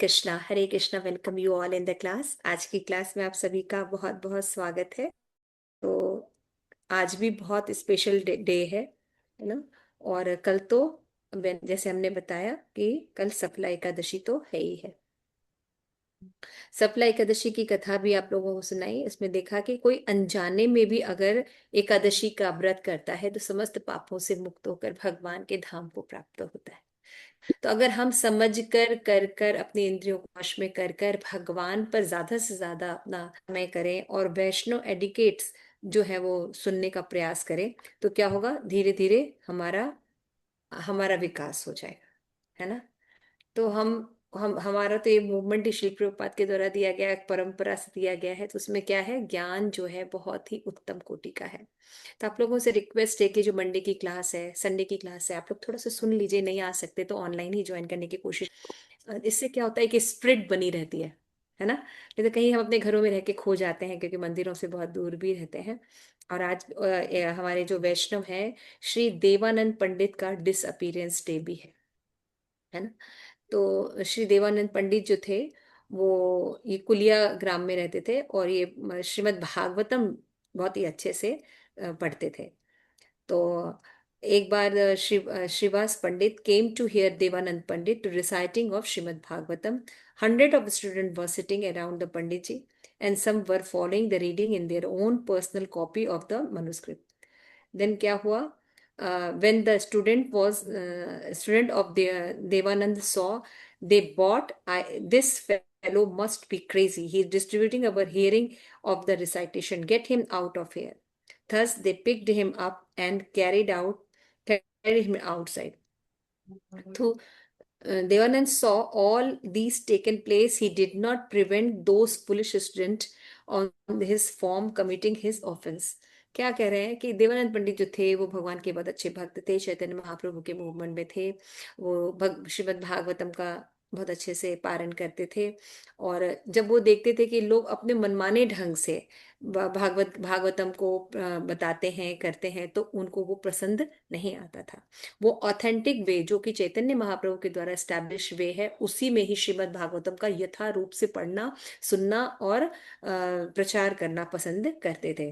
Hare Krishna. Welcome you all in the class. आज की class में आप सभी का बहुत बहुत स्वागत है। तो आज भी बहुत स्पेशल डे है ना। और कल तो जैसे हमने बताया कि कल सफला एकादशी तो है ही है। सफला एकादशी की कथा भी आप लोगों को सुनाई। इसमें देखा कि कोई अनजाने में भी अगर एकादशी का व्रत करता है तो समस्त पापों से मुक्त होकर भगवान के धाम को प्राप्त होता है। तो अगर हम समझ कर अपनी इंद्रियों को वश में कर भगवान पर ज्यादा से ज्यादा अपना समय करें और वैष्णव एडिकेट्स जो है वो सुनने का प्रयास करें, तो क्या होगा, धीरे धीरे हमारा हमारा विकास हो जाएगा, है ना। तो हम हमारा तो ये मूवमेंट ही श्री प्रभुपाद के द्वारा दिया गया, एक परंपरा से दिया गया है। तो उसमें क्या है, ज्ञान जो है बहुत ही उत्तम कोटि का है। तो आप लोगों से रिक्वेस्ट है कि जो मंडे की क्लास है, संडे की क्लास है, आप लोग थोड़ा सा सुन लीजिए। नहीं आ सकते तो ऑनलाइन ही ज्वाइन करने की कोशिश। इससे क्या होता है कि स्प्रिट बनी रहती है ना। नहीं तो कहीं हम अपने घरों में रह के खो जाते हैं, क्योंकि मंदिरों से बहुत दूर भी रहते हैं। और आज हमारे जो वैष्णव हैं, श्री देवानंद पंडित का डिसअपीयरेंस डे भी है ना। तो श्री देवानंद पंडित जो थे, वो ये कुलिया ग्राम में रहते थे और ये श्रीमद् भागवतम बहुत ही अच्छे से पढ़ते थे। तो एक बार Shrivas Pandit came to hear Devanand Pandit to reciting of Shrimad Bhagavatam. Hundred of student were sitting around the pandit ji and some were following the reading in their own personal copy of the manuscript. Then क्या हुआ, when the student of Devanand saw, they bought, this fellow must be crazy. He is distributing our hearing of the recitation. Get him out of here. Thus they picked him up and carried him outside. So Devanand saw all these taken place. He did not prevent those foolish students on his form committing his offense. क्या कह रहे हैं कि देवानंद पंडित जो थे वो भगवान के बहुत अच्छे भक्त थे, चैतन्य महाप्रभु के मूवमेंट में थे। वो श्रीमद् भागवतम का बहुत अच्छे से पारण करते थे। और जब वो देखते थे कि लोग अपने मनमाने ढंग से भागवतम को बताते हैं, करते हैं, तो उनको वो पसंद नहीं आता था। वो ऑथेंटिक वे जो कि चैतन्य महाप्रभु के द्वारा एस्टैब्लिश वे है, उसी में ही श्रीमद् भागवतम का यथा रूप से पढ़ना, सुनना और प्रचार करना पसंद करते थे।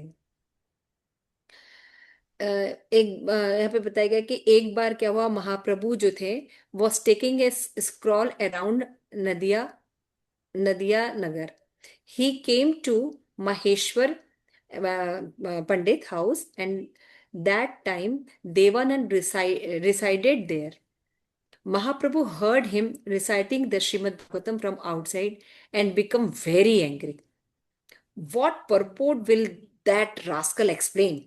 यहाँ पे बताया गया कि एक बार क्या हुआ, महाप्रभु जो थे was taking a stroll around Nadia Nadia Nagar. He came to Maheshwar Pandit house, and that time Devanand resided there. Mahaprabhu heard him reciting the Srimad Bhagavatam from outside and become very angry. What purport will that rascal explain?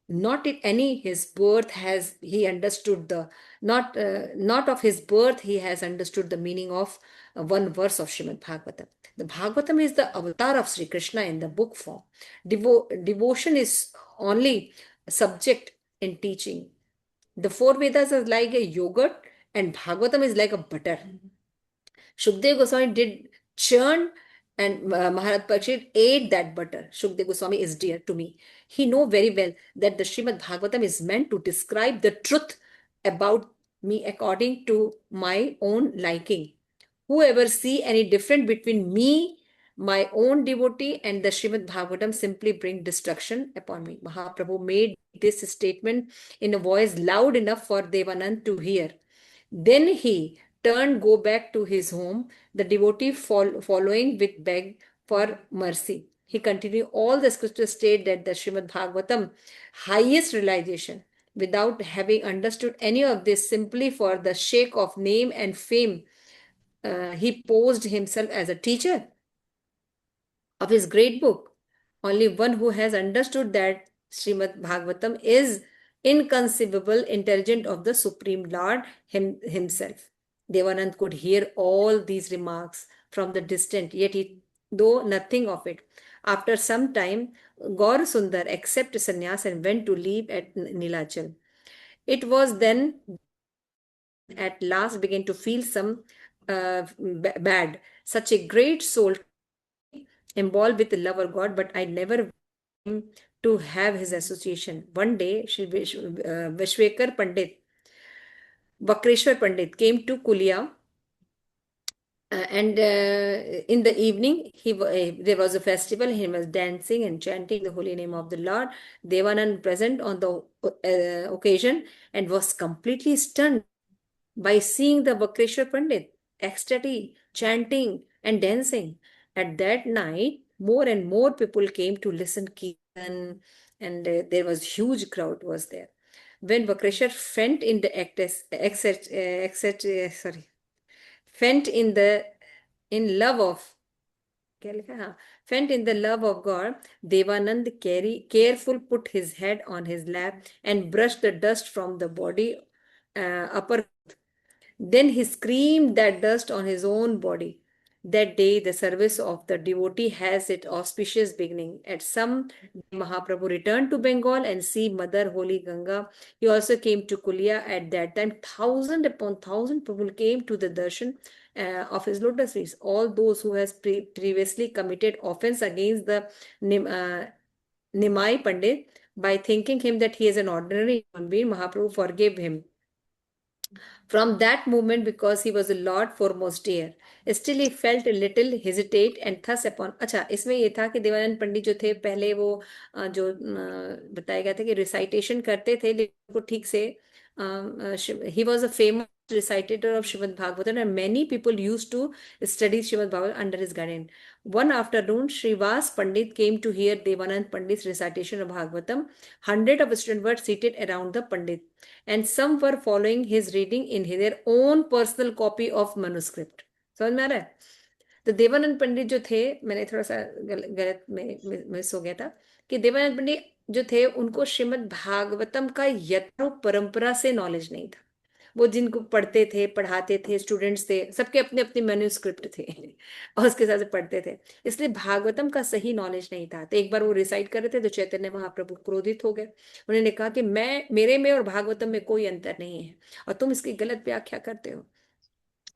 Not in any his birth has he understood the not of his birth he has understood the meaning of one verse of Srimad Bhagavatam. The Bhagavatam is the avatar of Sri Krishna in the book form. Devotion is only subject in teaching. The four Vedas are like a yogurt and Bhagavatam is like a butter. Shukdev Goswami did churn, and Maharaj Parikshit ate that butter. Shukdev Goswami is dear to me. He know very well that the Srimad Bhagavatam is meant to describe the truth about me according to my own liking. Whoever see any difference between me, my own devotee, and the Srimad Bhagavatam simply bring destruction upon me. Mahaprabhu made this statement in a voice loud enough for Devanand to hear. Then he turned go back to his home, the devotee following with beg for mercy. He continued, all the scriptures state that the Srimad Bhagavatam, highest realization, without having understood any of this, simply for the sake of name and fame, he posed himself as a teacher of his great book. Only one who has understood that Srimad Bhagavatam is inconceivable intelligent of the Supreme Lord himself. Devanand could hear all these remarks from the distant, yet he though nothing of it. After some time, Gaur Sundar accepted sannyas and went to live at Nilachal. It was then at last began to feel some bad. Such a great soul involved with the lover God, but I never him to have his association. One day, Shri Vishwekar Pandit, Vakreshwar Pandit came to Kulia And in the evening, there was a festival. He was dancing and chanting the holy name of the Lord. Devanand present on the occasion and was completely stunned by seeing the Vakreshwar Pandit ecstatic, chanting and dancing. At that night, more and more people came to listen Kirtan, and there was huge crowd was there. When Vakreshwar fent in the sorry, fent in love of क्या लिखा है? हाँ, fent in the love of God, Devanand careful put his head on his lap and brushed the dust from the body upper. Then he screamed that dust on his own body. That day, the service of the devotee has its auspicious beginning. At some, Mahaprabhu returned to Bengal and see Mother Holy Ganga. He also came to Kulia at that time. Thousand upon thousand people came to the darshan of his lotus feet. All those who has previously committed offense against the Nimai Pandit by thinking him that he is an ordinary human being, Mahaprabhu forgave him from that moment because he was the Lord foremost dear. Still he felt a little hesitate and thus upon अच्छा इसमें ये था कि देवानंद पंडित जो थे पहले वो जो बताया गया था कि रिसाइटेशन करते थे लेकिन वो ठीक से he was a famous recitator of Srimad Bhagavatam and many people used to study Srimad Bhagavatam under his guidance. One afternoon, Srivas Pandit came to hear Devanand Pandit's recitation of Bhagavatam. Hundreds of students were seated around the Pandit and some were following his reading in their own personal copy of manuscript. समझ में आ रहा है? तो देवानंद पंडित जो थे, मैंने थोड़ा सा गलत में मिस हो गया था कि देवानंद पंडित जो थे उनको श्रीमद् भागवतम का यथारूप परंपरा से नॉलेज नहीं था। वो जिनको पढ़ते थे पढ़ाते थे स्टूडेंट्स थे सबके अपने अपने मैन्युस्क्रिप्ट थे और उसके साथ से पढ़ते थे, इसलिए भागवतम का सही नॉलेज नहीं था। तो एक बार वो रिसाइट कर रहे थे तो चैतन्य महाप्रभु क्रोधित हो गए। उन्होंने कहा कि मैं मेरे में और भागवतम में कोई अंतर नहीं है और तुम इसकी गलत व्याख्या करते हो।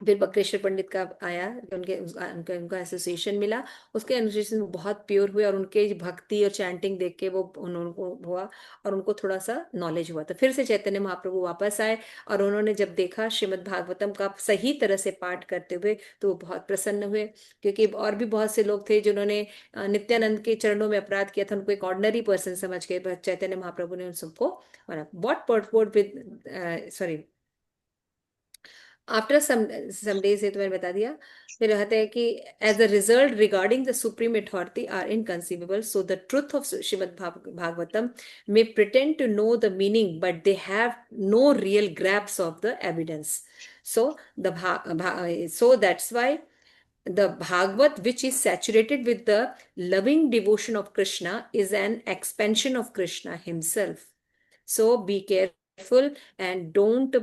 फिर बक्रेश्वर पंडित का आया, उनका उनका एसोसिएशन मिला। उसके एसोसिएशन में बहुत प्योर हुए और उनके भक्ति और चैंटिंग देख के वो उनको हुआ और उनको थोड़ा सा नॉलेज हुआ। तो फिर से चैतन्य महाप्रभु वापस आए और उन्होंने जब देखा श्रीमद् भागवतम का सही तरह से पाठ करते हुए तो वो बहुत प्रसन्न हुए, क्योंकि और भी बहुत से लोग थे जिन्होंने नित्यानंद के चरणों में अपराध किया था, उनको एक ऑर्डिनरी पर्सन समझ के, पर चैतन्य महाप्रभु ने उन सबको माना। What part with sorry after some days, ये तो मैंने बता दिया। फिर कहते हैं कि as a result regarding the supreme authority are inconceivable, so the truth of Shrimad Bhagavatam may pretend to know the meaning but they have no real grasps of the evidence. So so that's why the Bhagavad, which is saturated with the loving devotion of Krishna, is an expansion of Krishna himself. So be careful and don't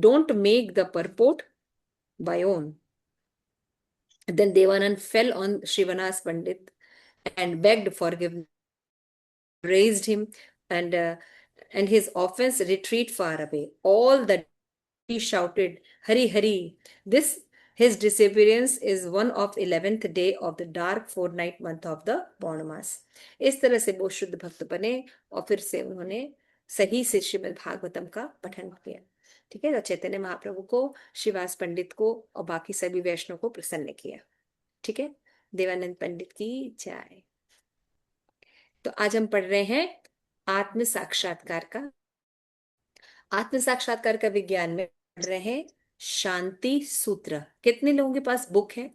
don't make the purport by own. Then Devanand fell on Srivanas Pandit and begged forgiveness, raised him, and uh, and his offense retreat far away. All that he shouted, Hari Hari. This his disappearance is one of 11th day of the dark fortnight month of the पौर्णमास। इस तरह से वो शुद्ध भक्त बने और फिर से उन्होंने सही से श्रीमद् भागवतम का पठन किया। ठीक है, तो चैतन्य महाप्रभु को, श्रीवास पंडित को और बाकी सभी वैष्णव को प्रसन्न किया। ठीक है, देवानंद पंडित की जय। तो आज हम पढ़ रहे हैं आत्म साक्षात्कार का। आत्म साक्षात्कार का विज्ञान में पढ़ रहे हैं शांति सूत्र। कितने लोगों के पास बुक है,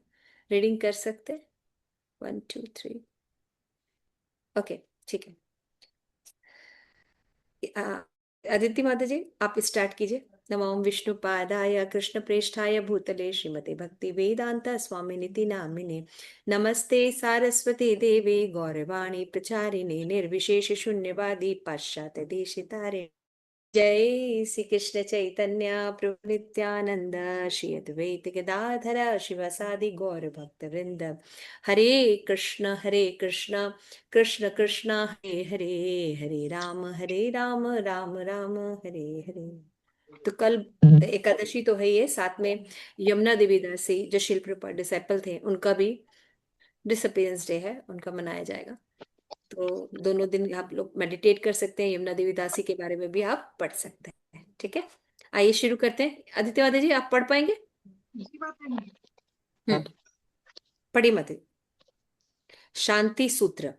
रीडिंग कर सकते? 1 2 3। ओके, ठीक है। अदिति माता जी आप स्टार्ट कीजिए। नमो विष्णु पादाय कृष्ण प्रेष्ठाय भूतले श्रीमते भक्ति वेदांत स्वामी निति नामिने नमस्ते सारस्वती देवी गौरवाणी प्रचारिणे निर्विशेष शून्यवादी पाश्चात्य देशितारे। जय श्री कृष्ण चैतन्य प्रभु नित्यानंद श्री अद्वैत गदाधर शिवसादि गौर भक्त वृंद। हरे कृष्ण कृष्ण कृष्ण हरे हरे, हरे राम राम राम हरे हरे। तो कल एकादशी तो है, ये साथ में यमुना देवी दासी जो शिल प्रपात डिसाइपल थे उनका भी डिसअपियरेंस डे है, उनका मनाया जाएगा। तो दोनों दिन आप लोग मेडिटेट कर सकते हैं, यमुना देवी दासी के बारे में भी आप पढ़ सकते हैं। ठीक है, आइए शुरू करते हैं। आदित्य माता जी, आप पढ़ पाएंगे? इसी बात है। हम्म। पढ़िए माता जी। शांति सूत्र।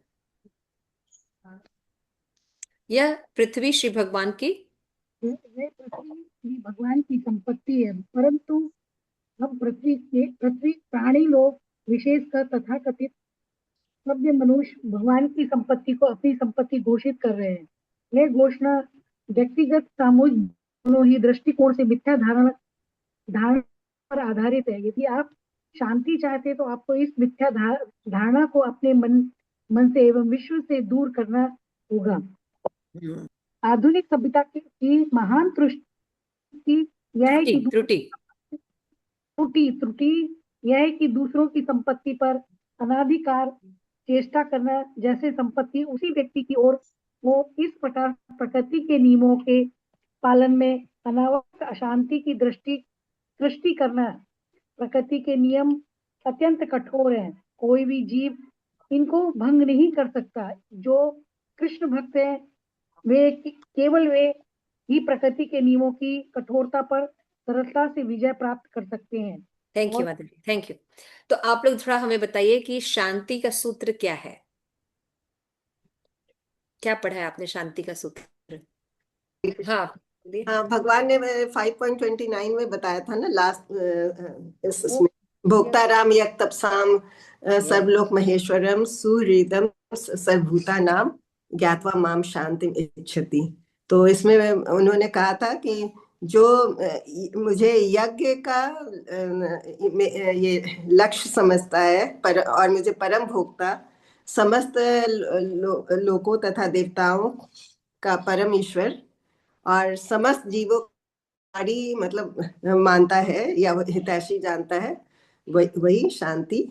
यह पृथ्वी श्री भगवान की। ये पृथ्वी श्री भगवान की संपत्ति है, परंतु हम पृथ्वी प्राणी लोग विशेषकर तथाकथित सभ्य मनुष्य भगवान की संपत्ति को अपनी संपत्ति घोषित कर रहे हैं। यह घोषणा व्यक्तिगत सामूहिक दोनों ही दृष्टिकोण से मिथ्या धारणा धारणा पर आधारित है। यदि आप शांति चाहते हैं तो आपको इस मिथ्या धारणा को अपने मन से एवं विश्व से दूर करना होगा। आधुनिक सभ्यता की महान त्रुटि यह है त्रुटि कि त्रुटि। त्रुटि त्रुटि यह है कि दूसरों की संपत्ति पर अनाधिकार चेष्टा करना, जैसे संपत्ति उसी व्यक्ति की ओर वो इस प्रकार प्रकृति के नियमों के पालन में अनावश्यक अशांति की सृष्टि करना। प्रकृति के नियम अत्यंत कठोर हैं, कोई भी जीव इनको भंग नहीं कर सकता। जो कृष्ण भक्त हैं केवल वे ही प्रकृति के नियमों की कठोरता पर सरलता से विजय प्राप्त कर सकते हैं। थैंक यू और माता जी, थैंक यू। तो आप लोग थोड़ा हमें बताइए कि शांति का सूत्र क्या है। क्या पढ़ा है आपने शांति का सूत्र? हाँ बोलिए। हाँ, भगवान ने 5.29 में बताया था ना लास्ट इसमें, भोक्ताराम यक तपसाम सर्वलोक महेश्वरम सुहृदम सर्वभूता नाम ज्ञात्वा माम शांतिम इच्छति। तो इसमें उन्होंने कहा था कि जो मुझे यज्ञ का ये लक्ष्य समझता है पर और मुझे परम भोक्ता समस्त लोकों तथा देवताओं का परम ईश्वर और समस्त जीवों हमारी मतलब मानता है या हितैषी जानता है, वही शांति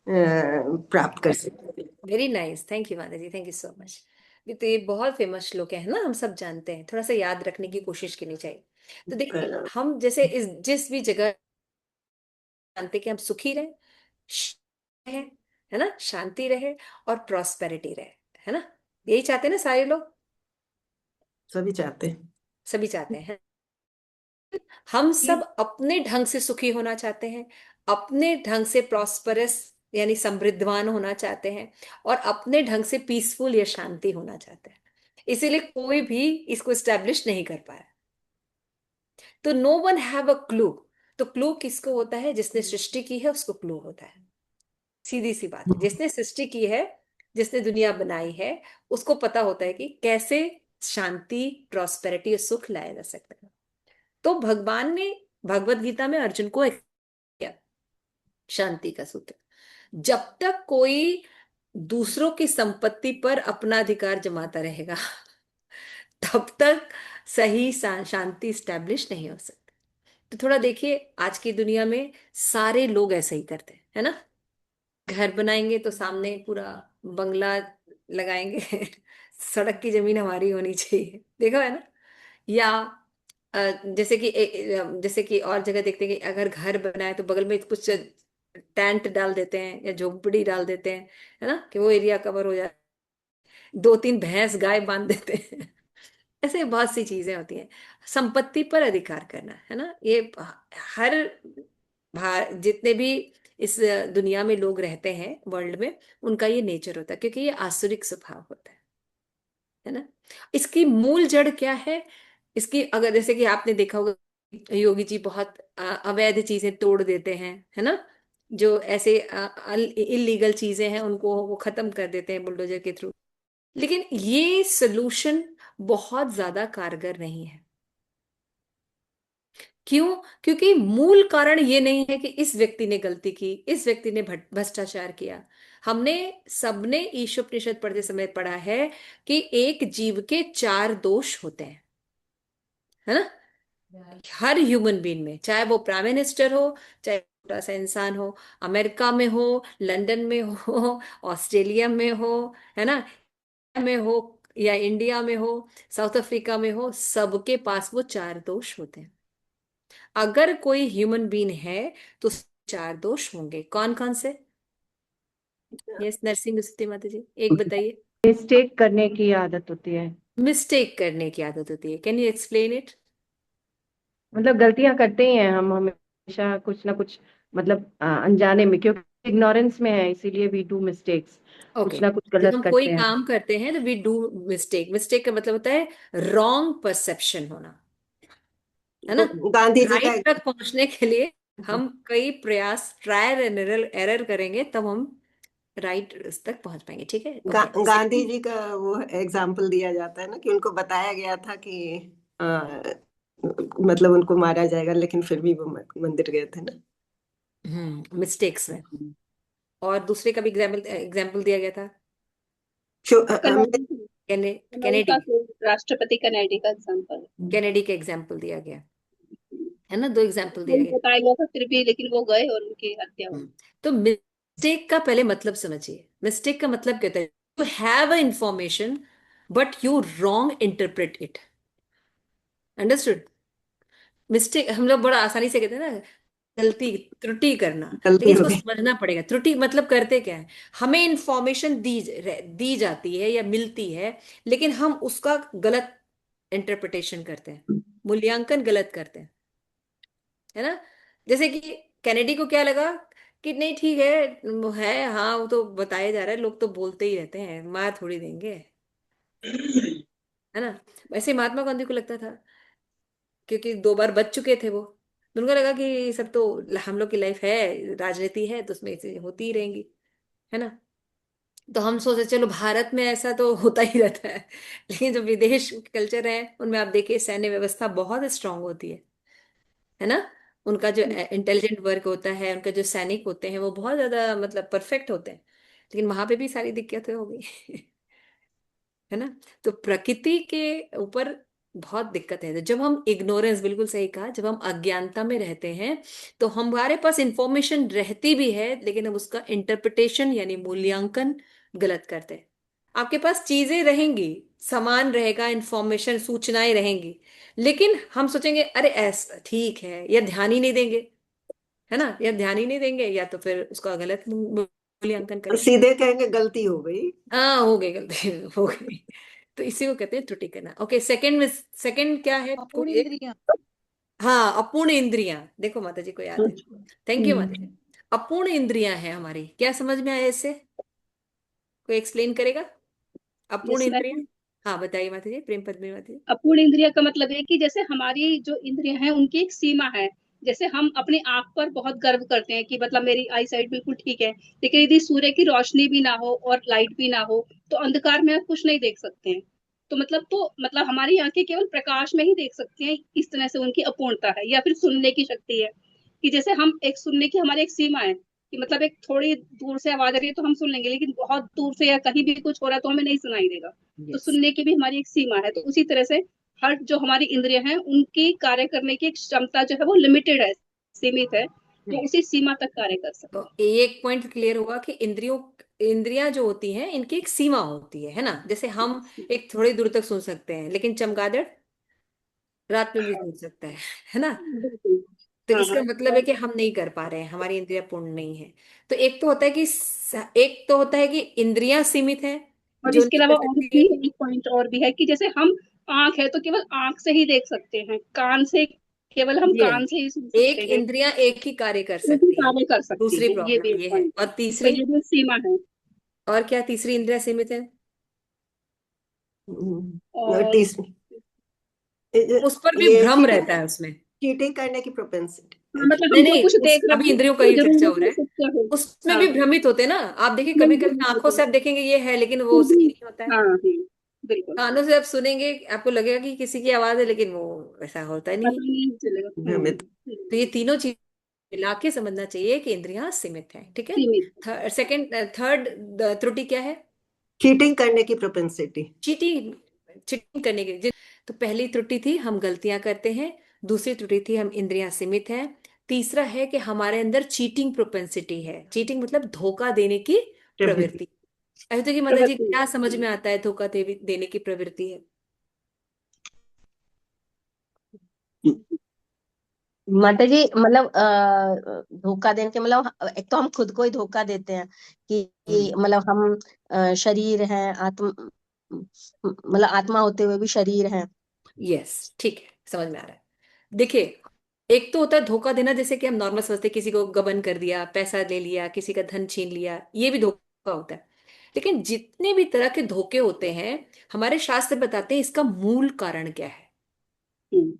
प्राप्त कर सकते हैं। वेरी नाइस, थैंक यू माता जी, थैंक यू सो मच। तो ये बहुत फेमस श्लोक है ना, हम सब जानते हैं, थोड़ा सा याद रखने की कोशिश करनी चाहिए। तो देखिए, हम जैसे इस जिस भी जगह जानते कि हम सुखी रहे, रहे, है ना, शांति रहे और प्रॉस्पेरिटी रहे, है ना, यही चाहते हैं ना सारे लोग। सभी चाहते हैं। सभी चाहते हैं। हम सब अपने ढंग से सुखी होना चाहते हैं, अपने ढंग से प्रॉस्परस यानी समृद्धवान होना चाहते हैं, और अपने ढंग से पीसफुल या शांति होना चाहते हैं। इसीलिए कोई भी इसको स्टैब्लिश नहीं कर पाया। तो no one have a clue. तो क्लू किसको होता है? जिसने सृष्टि की है उसको क्लू होता है। सीधी सी बात है, जिसने सृष्टि की है, जिसने दुनिया बनाई है, उसको पता होता है कि कैसे शांति, प्रॉस्पेरिटी और सुख लाया जा सकता है। तो भगवान ने भगवत गीता में अर्जुन को एक किया शांति का सूत्र। जब तक कोई दूसरों की संपत्ति पर अपना अधिकार जमाता रहेगा तब तक सही शांति स्टैब्लिश नहीं हो सकती। तो थोड़ा देखिए, आज की दुनिया में सारे लोग ऐसे ही करते हैं, है ना। घर बनाएंगे तो सामने पूरा बंगला लगाएंगे सड़क की जमीन हमारी होनी चाहिए, देखा है ना। या जैसे कि और जगह देखते हैं कि अगर घर बनाए तो बगल में कुछ टेंट डाल देते हैं या झोपड़ी डाल देते हैं, है ना, कि वो एरिया कवर हो जाए। दो तीन भैंस गाय बांध देते हैं ऐसे बहुत सी चीजें होती हैं। संपत्ति पर अधिकार करना, है ना, ये हर जितने भी इस दुनिया में लोग रहते हैं वर्ल्ड में, उनका ये नेचर होता है, क्योंकि ये आसुरिक स्वभाव होता है ना। इसकी मूल जड़ क्या है? इसकी अगर जैसे कि आपने देखा होगा, योगी जी बहुत अवैध चीजें तोड़ देते हैं, है ना, जो ऐसे इलीगल चीजें हैं उनको वो खत्म कर देते हैं बुलडोजर के थ्रू। लेकिन ये सोल्यूशन बहुत ज्यादा कारगर नहीं है। क्यों? क्योंकि मूल कारण ये नहीं है कि इस व्यक्ति ने गलती की, इस व्यक्ति ने भ्रष्टाचार किया। हमने सबने ईशोपनिषद पढ़ते समय पढ़ा है कि एक जीव के चार दोष होते हैं, है ना, हर ह्यूमन बीइंग में, चाहे वो प्राइम मिनिस्टर हो, चाहे छोटा सा इंसान हो, अमेरिका में हो, लंदन में हो, ऑस्ट्रेलिया में हो, है ना, में हो या इंडिया में हो, साउथ अफ्रीका में हो, सबके पास वो चार दोष होते हैं। अगर कोई ह्यूमन बीइंग है तो चार दोष होंगे। कौन कौन से? यस, नरसिंह सुती माता जी, एक बताइए। मिस्टेक करने की आदत होती है। मिस्टेक करने की आदत होती है। Can you explain it? मतलब गलतियां करते ही हैं हम हमेशा कुछ ना कुछ, मतलब अनजाने में, क्योंकि इग्नोरेंस में है, इसीलिए वी डू मिस्टेक्स, ओके। कुछ ना कुछ जब गलत हम कोई करते हैं। काम करते हैं तो वी डू मिस्टेक। मिस्टेक का मतलब होता है रॉन्ग परसेप्शन होना, है ना। तो गांधी जी का राइट तक पहुंचने के लिए हम कई प्रयास, ट्रायल एंड एरर करेंगे, तब हम राइट तक पहुंच पाएंगे। ठीक है, ओके। गांधी जी का वो एग्जाम्पल दिया जाता है ना कि उनको बताया गया था कि अ, मतलब उनको मारा जाएगा, लेकिन फिर भी वो मंदिर गए थे ना। मिस्टेक्स में। और दूसरे का भी एग्जाम्पल एग्जाम्पल दिया गया था, कनाडा कैनेडी। अमेरिका के राष्ट्रपति कनाडा का एग्जाम्पल कैनेडी का एग्जाम्पल दिया गया है ना, 2 एग्जाम्पल दिया वही गया। बताया गया था फिर भी, लेकिन वो गए और उनकी हत्या हो तो मिस्टेक का पहले मतलब समझिए। मिस्टेक का मतलब कहता है you have a information but you wrong interpret it. Understood. Mistake हम लोग बड़ा आसानी से कहते हैं ना, गलती, त्रुटि करना, गलती लेकिन हो इसको गई। समझना पड़ेगा। त्रुटि मतलब करते क्या है, हमें इंफॉर्मेशन दी जाती है या मिलती है, लेकिन हम उसका गलत इंटरप्रिटेशन करते हैं, मूल्यांकन गलत करते हैं, है ना। जैसे कि कैनेडी को क्या लगा कि नहीं ठीक है, वो है, हाँ वो तो बताया जा रहा है, लोग तो बोलते ही रहते हैं, मार थोड़ी देंगे, है ना। वैसे महात्मा गांधी को लगता था, क्योंकि 2 बार बच चुके थे वो, तो उनको लगा कि सब तो हम लोग की लाइफ है, राजनीति है, तो उसमें ऐसे होती ही रहेंगी, है ना। तो हम सोचे चलो भारत में ऐसा तो होता ही रहता है, लेकिन जो विदेश कल्चर है उनमें आप देखिए सैन्य व्यवस्था बहुत स्ट्रांग होती है ना। उनका जो इंटेलिजेंट वर्क होता है, उनका जो सैनिक होते हैं वो बहुत ज्यादा मतलब परफेक्ट होते हैं, लेकिन वहां पे भी सारी दिक्कतें हो गई है ना। तो प्रकृति के ऊपर बहुत दिक्कत है। तो जब हम इग्नोरेंस, बिल्कुल सही कहा, जब हम अज्ञानता में रहते हैं तो हमारे पास इंफॉर्मेशन रहती भी है, लेकिन हम उसका इंटरप्रिटेशन यानी मूल्यांकन गलत करते हैं। आपके पास चीजें रहेंगी, सामान रहेगा, इंफॉर्मेशन, सूचनाएं रहेंगी, लेकिन हम सोचेंगे अरे ऐसा ठीक है, या ध्यान ही नहीं देंगे, है ना, या ध्यान ही नहीं देंगे, या तो फिर उसका गलत मूल्यांकन करेंगे। सीधे कहेंगे गलती हो गई। हाँ, हो गई गलती हो गई। तो इसी को कहते हैं त्रुटि करना। ओके, सेकंड में, सेकंड क्या है अपूर्ण ये? इंद्रियां। हाँ, अपूर्ण इंद्रियां। देखो माता जी को याद है, थैंक यू माता जी। अपूर्ण इंद्रियां हैं हमारी, क्या समझ में आया इससे? कोई एक्सप्लेन करेगा? अपूर्ण यस इंद्रियां। मैम। हाँ बताइए माता जी, प्रेम पद्मिनी माता जी। अपूर्ण इंद्रिय का मतलब है कि जैसे हमारी जो इंद्रियां हैं उनकी एक सीमा है। जैसे हम अपनी आंख पर बहुत गर्व करते हैं कि मतलब मेरी आई साइट बिल्कुल ठीक है, लेकिन यदि सूर्य की रोशनी भी ना हो और लाइट भी ना हो तो अंधकार में आप कुछ नहीं देख सकते हैं। तो मतलब हमारी आंखें केवल प्रकाश में ही देख सकती हैं, इस तरह से उनकी अपूर्णता है। या फिर सुनने की शक्ति है कि जैसे हम एक सुनने की हमारी एक सीमा है कि मतलब एक थोड़ी दूर से आवाज आ रही है तो हम सुन लेंगे, लेकिन बहुत दूर से या कहीं भी कुछ हो रहा है तो हमें नहीं सुनाई देगा। तो यस। सुनने की भी हमारी एक सीमा है। तो उसी तरह से हर जो हमारी इंद्रियां हैं उनकी कार्य करने की एक क्षमता जो है वो लिमिटेड है, सीमित है, जो उसी सीमा तक कार्य कर तो सकते एक पॉइंट क्लियर हुआ कि इंद्रियां जो होती हैं इनकी एक सीमा होती है ना। जैसे हम हैं। एक थोड़ी दूर तक सुन सकते हैं, लेकिन चमगादड़ रात में भी हाँ सुन सकता है ना। बिल्कुल। तो हाँ इसका हाँ। मतलब है कि हम नहीं कर पा रहे हैं, हमारी इंद्रियां पूर्ण नहीं है। तो एक तो होता है कि एक तो होता है कि इंद्रियां सीमित है, और जो इसके नहीं अलावा कर और सकती भी है। एक पॉइंट और भी है कि जैसे हम आंख है तो केवल आंख से ही देख सकते हैं, कान से केवल हम ये कान से ही सुन एक सकते हैं, इंद्रियां एक ही कार्य कर वो भी सकती हैं। कार्य कर सकती दूसरी है, ये भी प्रॉब्लम एक ये है। पॉइंट है। और तो तीसरी, ये भी सीमा है। और क्या तीसरी इंद्रिया सीमित है? और तीसरी उस पर भी ये भ्रम रहता है उसमें। चीटिंग करने की प्रोपेंसिटी। हाँ, मतलब नहीं हम जो नहीं, कुछ उस देख रहे अभी हैं इंद्रियों का वो ही जरूर चर्चा है हो कि रहा वो है। सत्य हो। उसमें हाँ, भी भ्रमित होते हैं ना, आप देखिए कभी नहीं कभी नहीं आंखों होते से हैं। आप देखेंगे ये है, लेकिन वो फिर भी सही नहीं होता है। हाँ हाँ बिल्कुल। कानों से आप सुनेंगे, आपको लगेगा कि किसी की आवाज है, लेकिन वो वैसा होता ही नहीं पता है। नहीं चलेगा। भ्रमित। तो ये तीनों चीज मिला के समझना चाहिए कि इंद्रियां सीमित है। ठीक है। सीमित। थर्ड त्रुटि क्या है? चीटिंग करने की प्रोपेंसिटी। चीटिंग। चीटिंग करने की तो पहली त्रुटि थी हम गलतियां करते हैं, दूसरी त्रुटि थी हम इंद्रियां सीमित हैं, तीसरा है कि हमारे अंदर चीटिंग प्रोपेंसिटी है। चीटिंग मतलब धोखा देने की प्रवृत्ति। प्रवृत्ति। अभी तो कि माता जी प्रवृत्ति। क्या समझ में आता है धोखा देने की प्रवृत्ति है? माता जी मतलब धोखा देने के मतलब एक तो हम खुद को ही धोखा देते हैं कि मतलब हम शरीर हैं, आत्म मतलब आत्मा होते हुए भी शरीर है। यस, ठीक है, समझ में आ रहा है। देखिए एक तो होता है धोखा देना, जैसे कि हम नॉर्मल समझते हैं, किसी को गबन कर दिया, पैसा ले लिया, किसी का धन छीन लिया, ये भी धोखा होता है। लेकिन जितने भी तरह के धोखे होते हैं, हमारे शास्त्र बताते हैं इसका मूल कारण क्या है। हम्म,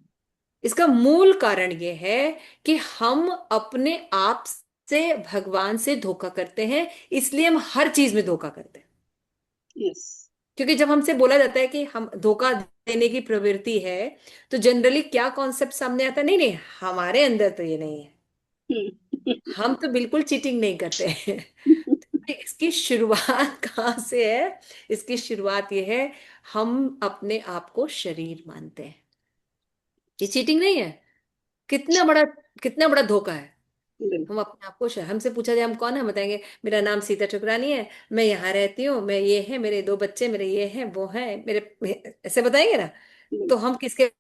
इसका मूल कारण ये है कि हम अपने आप से, भगवान से धोखा करते हैं, इसलिए हम हर चीज में धोखा करते हैं। यस। क्योंकि जब हमसे बोला जाता है कि हम धोखा देने की प्रवृत्ति है, तो जनरली क्या कॉन्सेप्ट सामने आता है, नहीं नहीं हमारे अंदर तो ये नहीं है, हम तो बिल्कुल चीटिंग नहीं करते हैं। इसकी शुरुआत कहाँ से है? इसकी शुरुआत ये है, हम अपने आप को शरीर मानते हैं। ये चीटिंग नहीं है, कितना बड़ा, कितना बड़ा धोखा है। हम अपने आप को हमसे पूछा जाए हम कौन है, हम बताएंगे मेरा नाम सीता ठुकरानी है, मैं यहाँ रहती हूँ, मैं ये है, मेरे 2 बच्चे, मेरे ये हैं वो हैं मेरे, ऐसे बताएंगे ना। तो हम किसके,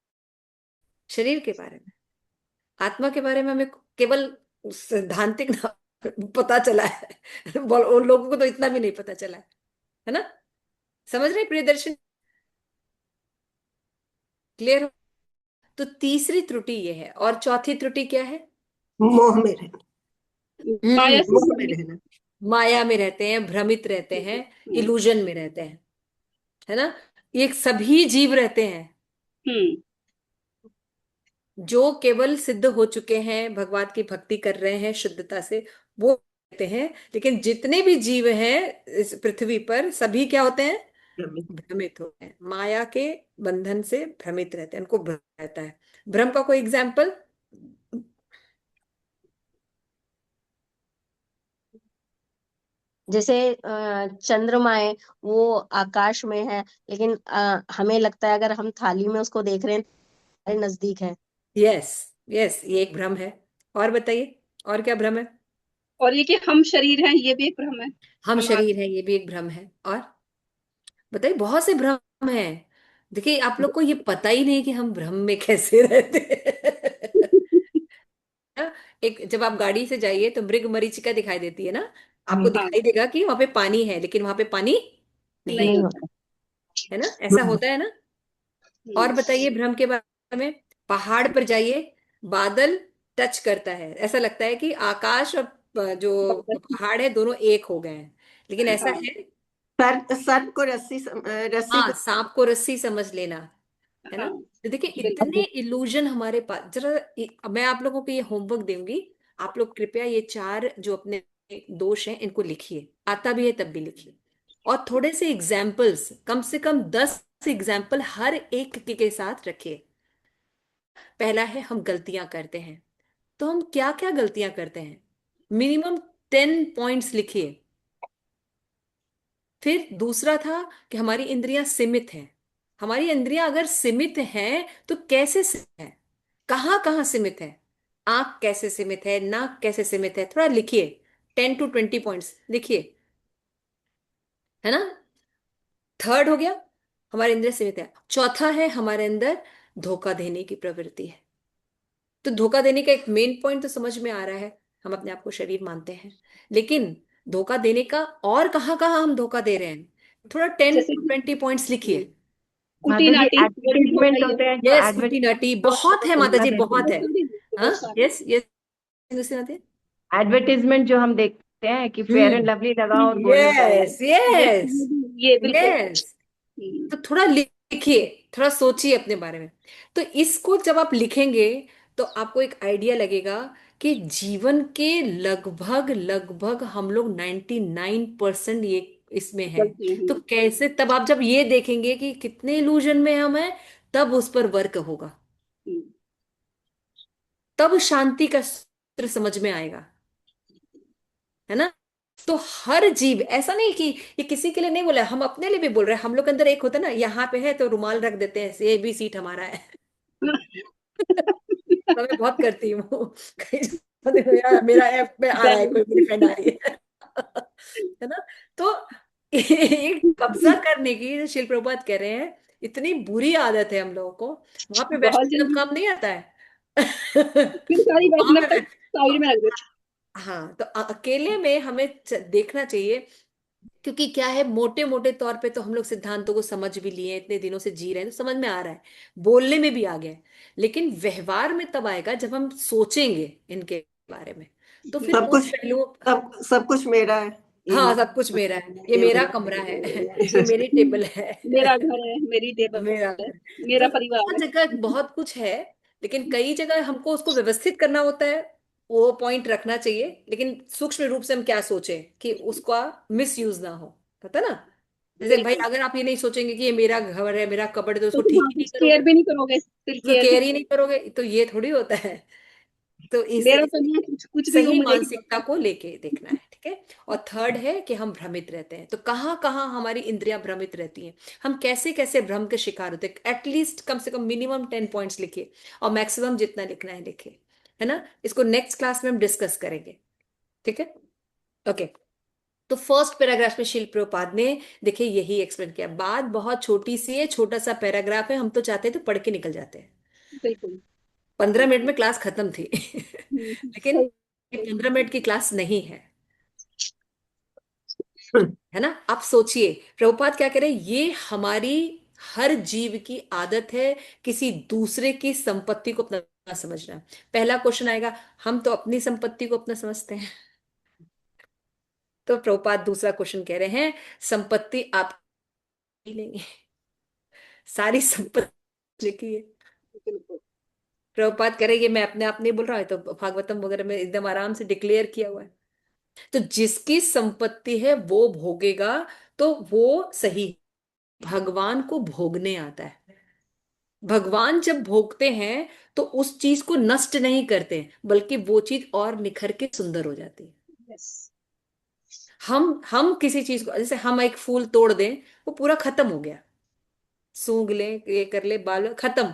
शरीर के बारे में, आत्मा के बारे में हमें केवल सैद्धांतिक ना पता चला है। उन लोगों को तो इतना भी नहीं पता चला है ना। समझ रहे प्रियदर्शन? क्लियर हो? तो तीसरी त्रुटि ये है, और चौथी त्रुटि क्या है? मोह में रहना। माया से मोह में भ्रमित। रहना। माया में रहते हैं, भ्रमित रहते हैं, हम्म। इल्यूजन में रहते हैं, है ना। ये सभी जीव रहते हैं हम्म। जो केवल सिद्ध हो चुके हैं, भगवान की भक्ति कर रहे हैं शुद्धता से, वो रहते हैं। लेकिन जितने भी जीव हैं इस पृथ्वी पर, सभी क्या होते हैं? भ्रमित। भ्रमित होते हैं, माया के बंधन से भ्रमित रहते हैं, उनको भ्रम रहता है। भ्रम का कोई एग्जाम्पल? जैसे चंद्रमाएं, वो आकाश में है, लेकिन हमें लगता है अगर हम थाली में उसको देख रहे हैं तो हमारे नजदीक है। यस, यस, ये एक भ्रम है। और बताइए, और क्या भ्रम है? और ये कि हम शरीर हैं, ये भी एक भ्रम है। हम हम शरीर हैं, ये भी एक भ्रम है। और बताइए, बहुत से भ्रम हैं। देखिए, आप लोग को ये पता ही नहीं कि हम भ्रम में कैसे रहते हैं। ना, एक जब आप गाड़ी से जाइए तो मृग मरीचिका दिखाई देती है ना, आपको हाँ। दिखाई देगा कि वहां पे पानी है, लेकिन वहां पे पानी नहीं नहीं नहीं होता, होता। है ना, ऐसा होता है ना। और होता। बताइए भ्रम के बारे में, पहाड़ पर जाइए, बादल टच करता है, ऐसा लगता है कि आकाश और जो पहाड़ है दोनों एक हो गए हैं, लेकिन ऐसा हाँ। है? सर्प सर्प को रस्सी हाँ, को। सांप को रस्सी समझ लेना, है ना। हाँ। तो देखिए, बिल्कुल। इतने इल्यूजन हमारे पास। जरा मैं आप लोगों को ये होमवर्क दूंगी, आप लोग कृपया ये 4 जो अपने दोष हैं इनको लिखिए, आता भी है तब भी लिखिए। और थोड़े से एग्जाम्पल्स, कम से कम 10 एग्जाम्पल हर एक के साथ रखिए। पहला है, हम गलतियां करते हैं, तो हम क्या क्या गलतियां करते हैं, मिनिमम 10 पॉइंट्स लिखिए। फिर दूसरा था कि हमारी इंद्रियां सीमित हैं। हमारी इंद्रियां अगर सीमित हैं तो कैसे सीमित है, कहाँ कहाँ सीमित है, आंख कैसे सीमित है, नाक कैसे सीमित है, थोड़ा लिखिए। 10 to 20 पॉइंट्स लिखिए, है ना। थर्ड हो गया, हमारे इंद्रिय सीमित है। चौथा है, हमारे अंदर धोखा देने की प्रवृत्ति है। तो धोखा देने का एक मेन पॉइंट तो समझ में आ रहा है, हम अपने आप को शरीर मानते हैं, लेकिन धोखा देने का और कहाँ कहाँ हम धोखा दे रहे हैं, थोड़ा टेन जैसे टू कि ट्वेंटी पॉइंट्स लिखिए। कुटी माता जी नाटी, वो भी धोखा एडवर्टीजमेंट ही है। होते हैं जो यस, कुटी नाटी एडवर्टीजमेंट बहुत है माता धोखा जी, देते बहुत हैं। है। हाँ, बहुत सारे। यस यस, दूसरी बात है। एडवर्टीजमेंट जो हम देखते हैं कि फेयर एंड लवली लगाओ और गोल्डन पॉलिश। यस यस ये बिल्कुल। यस। तो थोड़ा लिखिए, थोड़ा सोचिए अपने बारे में। तो इसको जब आप लिखेंगे तो आपको एक आइडिया लगेगा कि जीवन के लगभग लगभग हम लोग 99% ये इसमें है। गलती है। तो कैसे, तब आप जब ये देखेंगे कि कितने इल्यूजन में हम हैं, तब उस पर वर्क होगा, तब शांति का सूत्र समझ में आएगा, है ना। तो हर जीव, ऐसा नहीं कि ये किसी के लिए नहीं बोला, हम अपने लिए भी बोल रहे हैं। हम लोग के अंदर एक होता है ना, यहाँ पे है तो रुमाल रख देते हैं, ये भी सीट हमारा है। तो मैं बहुत करती हूँ। कहीं देखो यार, मेरा ऐप में आ रहा है, कोई मेरी फ्रेंड आ रही है। है ना। तो एक कब्जा करने की जो शिल प्रभुपाद कह रहे हैं, इतनी बुरी आदत है हम लोगों को। वहां पे बहुत वैष्णव जल्दी काम नहीं आता है। फिर सारी वहां वैष्णव पे का साइड में रख देते। हाँ, तो अकेले में हमें देखना चाहिए क्योंकि क्या है, मोटे मोटे तौर पे तो हम लोग सिद्धांतों को समझ भी लिए हैं, इतने दिनों से जी रहे हैं तो समझ में आ रहा है, बोलने में भी आ गया है। लेकिन व्यवहार में तब आएगा जब हम सोचेंगे इनके बारे में, तो फिर सब उन कुछ पहलुओं। सब कुछ मेरा है, ये हाँ, सब कुछ मेरा है, ये मेरा, मेरा कमरा है, ये मेरी टेबल है। मेरा घर है, मेरी टेबल मेरा है, घर। मेरा तो परिवार बहुत है। जगह बहुत कुछ है, लेकिन कई जगह हमको उसको व्यवस्थित करना होता है, वो पॉइंट रखना चाहिए, लेकिन सूक्ष्म रूप से हम क्या सोचें कि उसका मिस यूज ना हो, पता ना। जैसे भाई, बिल्कुल। अगर आप ये नहीं सोचेंगे कि ये मेरा घर है, मेरा कबर्ड है, तो तो उसको तुम ठीक हाँ ही नहीं कुछ करोगे, केयर भी नहीं करोगे, फिर उसको केयर भी केयर ही नहीं नहीं करोगे। करोगे, तो ये थोड़ी होता है। तो मेरा तो नहीं है, कुछ कुछ भी हो सही मुझे ही मानसिकता पता को लेके देखना है, ठीक है। और थर्ड है कि हम भ्रमित रहते हैं, तो कहाँ कहाँ हमारी इंद्रियां भ्रमित रहती हैं, हम कैसे कैसे भ्रम के शिकार होते हैं। एटलीस्ट कम से कम मिनिमम 10 पॉइंट्स लिखिए, और मैक्सिमम जितना लिखना है लिखिए, है ना। इसको नेक्स्ट क्लास में हम डिस्कस करेंगे, ठीक है। ओके। तो फर्स्ट पैराग्राफ में शिल प्रभुपाद ने, देखिए, यही एक्सप्लेन किया। बात बहुत छोटी सी है, छोटा सा पैराग्राफ है, हम तो चाहते हैं तो पढ़ के निकल जाते हैं। है। बिल्कुल। 15 मिनट में क्लास खत्म थी। लेकिन सही। 15 मिनट की क्लास नहीं है, है ना। आप सोचिए, प्रभुपाद क्या कह रहे हैं, ये हमारी हर जीव की आदत है किसी दूसरे की संपत्ति को अपना समझना। पहला क्वेश्चन आएगा, हम तो अपनी संपत्ति को अपना समझते हैं। तो प्रभुपाद दूसरा क्वेश्चन कह रहे हैं, संपत्ति आपकी नहीं, सारी संपत्ति की है। बिल्कुल। प्रभुपाद कह रहे हैं, ये मैं अपने आप नहीं बोल रहा है, तो भागवतम वगैरह में एकदम आराम से डिक्लेयर किया हुआ है। तो जिसकी संपत्ति है वो भोगेगा, तो वो सही। भगवान को भोगने आता है। भगवान जब भोगते हैं तो उस चीज को नष्ट नहीं करते, बल्कि वो चीज और निखर के सुंदर हो जाती है। यस। हम किसी चीज को, जैसे हम एक फूल तोड़ दें, वो पूरा खत्म हो गया, सूंघ ले, ये कर ले, बाल खत्म।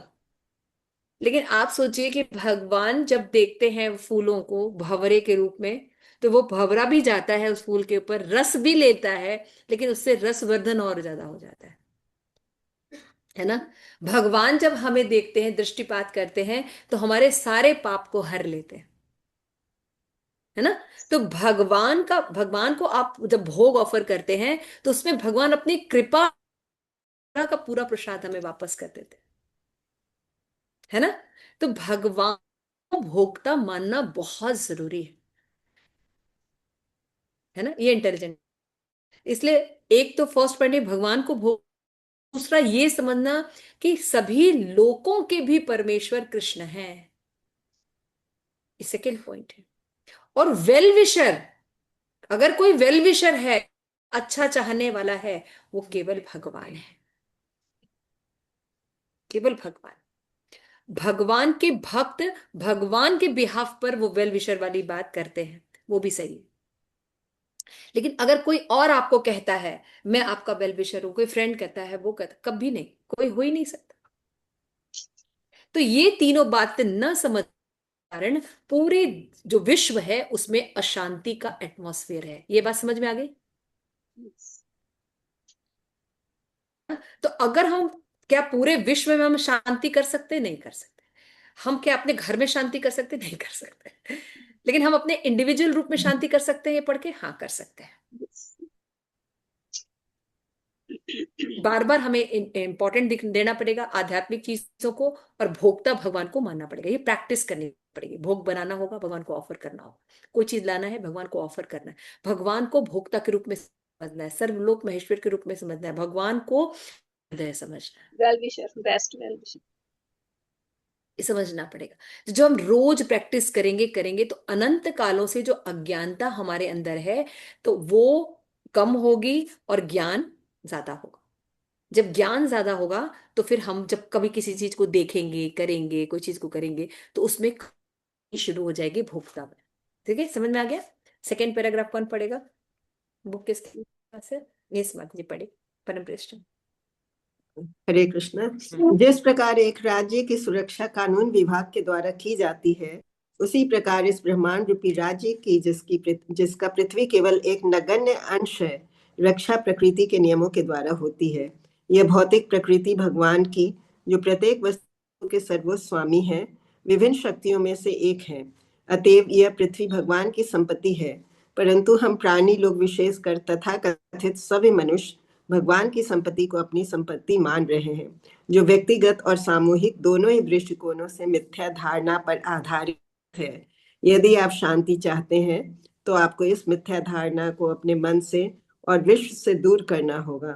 लेकिन आप सोचिए कि भगवान जब देखते हैं फूलों को भंवरे के रूप में, तो वो भंवरा भी जाता है उस फूल के ऊपर, रस भी लेता है, लेकिन उससे रसवर्धन और ज्यादा हो जाता है ना। भगवान जब हमें देखते हैं, दृष्टिपात करते हैं, तो हमारे सारे पाप को हर लेते हैं, है ना। तो भगवान को आप जब भोग ऑफर करते हैं, तो उसमें भगवान अपनी कृपा का पूरा प्रसाद हमें वापस कर देते हैं, है ना। तो भगवान को भोक्ता मानना बहुत जरूरी है ना, ये इंटेलिजेंट। इसलिए एक तो फर्स्ट पॉइंट है भगवान को भोग, दूसरा ये समझना कि सभी लोगों के भी परमेश्वर कृष्ण हैं, ये सेकेंड पॉइंट है। और वेल विशर, अगर कोई वेल विशर है, अच्छा चाहने वाला है, वो केवल भगवान है, केवल भगवान। भगवान के भक्त भगवान के बिहाफ पर वो वेल विशर वाली बात करते हैं, वो भी सही है। लेकिन अगर कोई और आपको कहता है मैं आपका वेल विशर हूं, कोई फ्रेंड कहता है, वो कहता, कभी नहीं, कोई हो ही नहीं सकता। तो ये तीनों बातें न समझ कारण पूरे जो विश्व है उसमें अशांति का एटमॉस्फेयर है। ये बात समझ में आ गई। तो अगर हम, क्या पूरे विश्व में हम शांति कर सकते, नहीं कर सकते। हम क्या अपने घर में शांति कर सकते, नहीं कर सकते। लेकिन हम अपने इंडिविजुअल रूप में शांति कर सकते हैं, ये पढ़ के, हाँ कर सकते हैं। बार बार हमें इंपॉर्टेंट देना पड़ेगा आध्यात्मिक चीजों को, और भोक्ता भगवान को मानना पड़ेगा, ये प्रैक्टिस करनी पड़ेगी। भोग बनाना होगा, भगवान को ऑफर करना होगा, कोई चीज लाना है, भगवान को ऑफर करना है, भगवान को भोक्ता के रूप में समझना है, सर्वलोक महेश्वर के रूप में समझना है, भगवान को हृदय समझना है, well wisher, best well wisher. ये समझना पड़ेगा। तो जो हम रोज प्रैक्टिस करेंगे करेंगे, तो अनंत कालों से जो अज्ञानता हमारे अंदर है, तो वो कम होगी और ज्ञान ज्यादा होगा। जब ज्ञान ज्यादा होगा, तो फिर हम जब कभी किसी चीज को देखेंगे, करेंगे, कोई चीज को करेंगे, तो उसमें शुरू हो जाएगी भोक्ता में। ठीक है, समझ में आ गया। सेकेंड पैराग्राफ कौन पढ़ेगा, बुक किसके पास है, ये स्मार्ट जी पढ़े, परम श्रेष्ठ। हरे कृष्ण। जिस प्रकार एक राज्य की सुरक्षा कानून विभाग के द्वारा की जाती है, उसी प्रकार इस ब्रह्मांड रूपी राज्य की जिसका पृथ्वी केवल एक नगण्य अंश है, रक्षा प्रकृति के नियमों के द्वारा होती है। यह भौतिक प्रकृति भगवान की, जो प्रत्येक वस्तु के सर्वोच्च स्वामी है, विभिन्न शक्तियों में से एक है। अतएव यह पृथ्वी भगवान की संपत्ति है, परंतु हम प्राणी लोग विशेषकर तथा कथित सभी मनुष्य भगवान की संपत्ति को अपनी संपत्ति मान रहे हैं, जो व्यक्तिगत और सामूहिक दोनों ही दृष्टिकोणों से मिथ्या धारणा पर आधारित है। यदि आप शांति चाहते हैं तो आपको इस मिथ्या धारणा को अपने मन से और विश्व से दूर करना होगा।